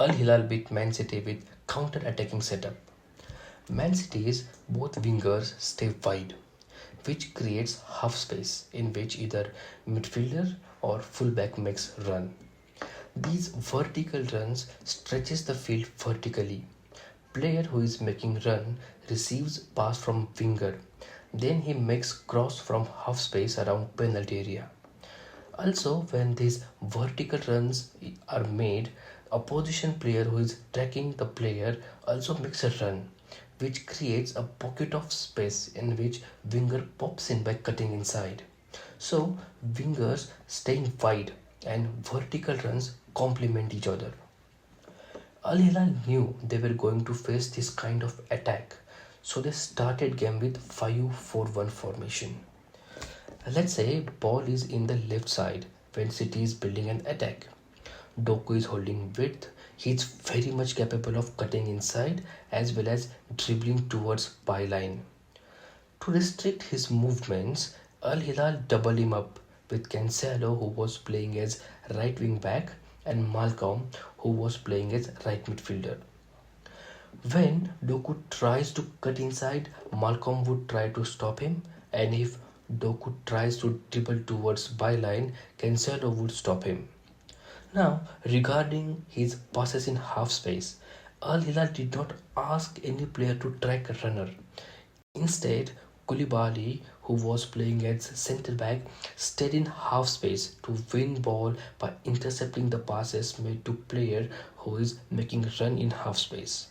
Al-Hilal beat Man City with counter-attacking setup. Man City's both wingers stay wide, which creates half space in which either midfielder or fullback makes run. These vertical runs stretches the field vertically. Player who is making run receives pass from winger. Then he makes cross from half space around penalty area. Also, when these vertical runs are made, opposition player who is tracking the player also makes a run, which creates a pocket of space in which winger pops in by cutting inside. So, wingers staying wide and vertical runs complement each other. Al Hilal knew they were going to face this kind of attack, so they started game with 5-4-1 formation. Let's say ball is in the left side when City is building an attack. Doku is holding width. He is very much capable of cutting inside as well as dribbling towards byline. To restrict his movements, Al Hilal doubled him up with Cancelo, who was playing as right wing back, and Malcolm, who was playing as right midfielder. When Doku tries to cut inside, Malcolm would try to stop him, and if Doku tries to dribble towards byline, Cancelo would stop him. Now, regarding his passes in half space, Al Hilal did not ask any player to track a runner. Instead, Koulibaly, who was playing as centre back, stayed in half space to win ball by intercepting the passes made to player who is making run in half space.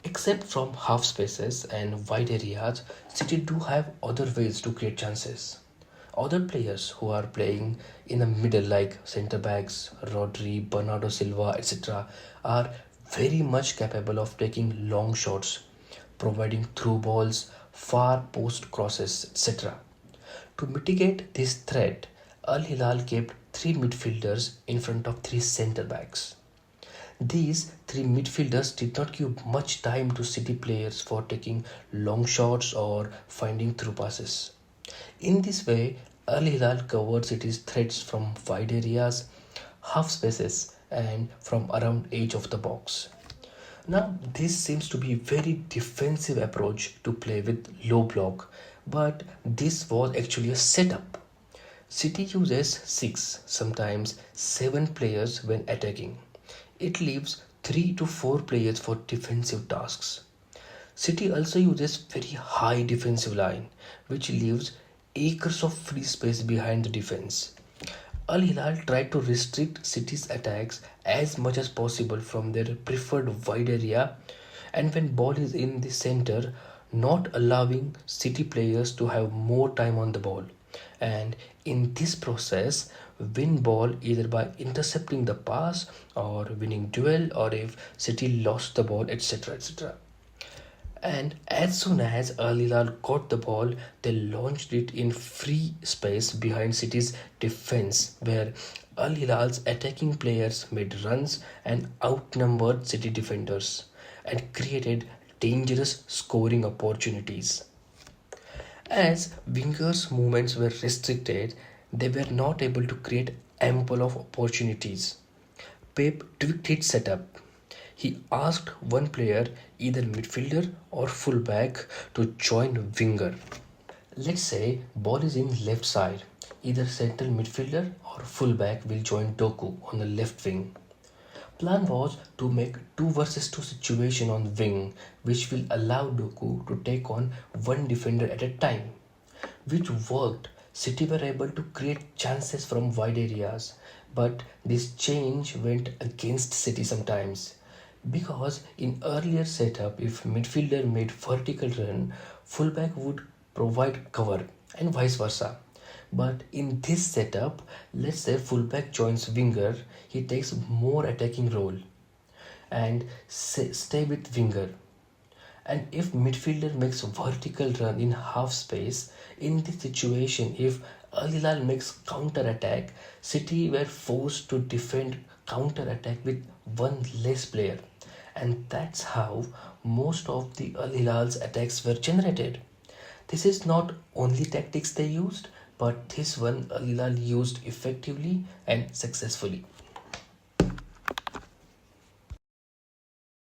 Except from half spaces and wide areas, City do have other ways to create chances. Other players who are playing in the middle, like centre backs, Rodri, Bernardo Silva, etc., are very much capable of taking long shots, providing through balls, far post crosses, etc. To mitigate this threat, Al Hilal kept three midfielders in front of three centre backs. These three midfielders did not give much time to City players for taking long shots or finding through passes. In this way, Al Hilal covered City's threats from wide areas, half spaces, and from around edge of the box. Now, this seems to be a very defensive approach to play with low block, but this was actually a setup. City uses 6, sometimes 7 players when attacking. It leaves 3 to 4 players for defensive tasks. City also uses very high defensive line, which leaves acres of free space behind the defense. Al Hilal tried to restrict City's attacks as much as possible from their preferred wide area, and when ball is in the center, not allowing City players to have more time on the ball. And in this process, win ball either by intercepting the pass or winning duel, or if City lost the ball, etc. etc. And as soon as Al Hilal got the ball, they launched it in free space behind City's defense, where Al Hilal's attacking players made runs and outnumbered City defenders and created dangerous scoring opportunities. As wingers' movements were restricted, they were not able to create ample of opportunities. Pep tweaked his setup. He asked one player, either midfielder or fullback, to join winger. Let's say ball is in left side. Either central midfielder or fullback will join Doku on the left wing. Plan was to make 2 versus 2 situation on wing, which will allow Doku to take on one defender at a time, which worked. City were able to create chances from wide areas, but this change went against City sometimes. Because in earlier setup, if midfielder made vertical run, fullback would provide cover and vice versa. But in this setup, let's say fullback joins winger, he takes more attacking role and stay with winger. And if midfielder makes vertical run in half space, in this situation, if Al Hilal makes counter attack, City were forced to defend counter attack with one less player. And that's how most of the Al Hilal's attacks were generated. This is not only tactics they used, but this one Al Hilal used effectively and successfully.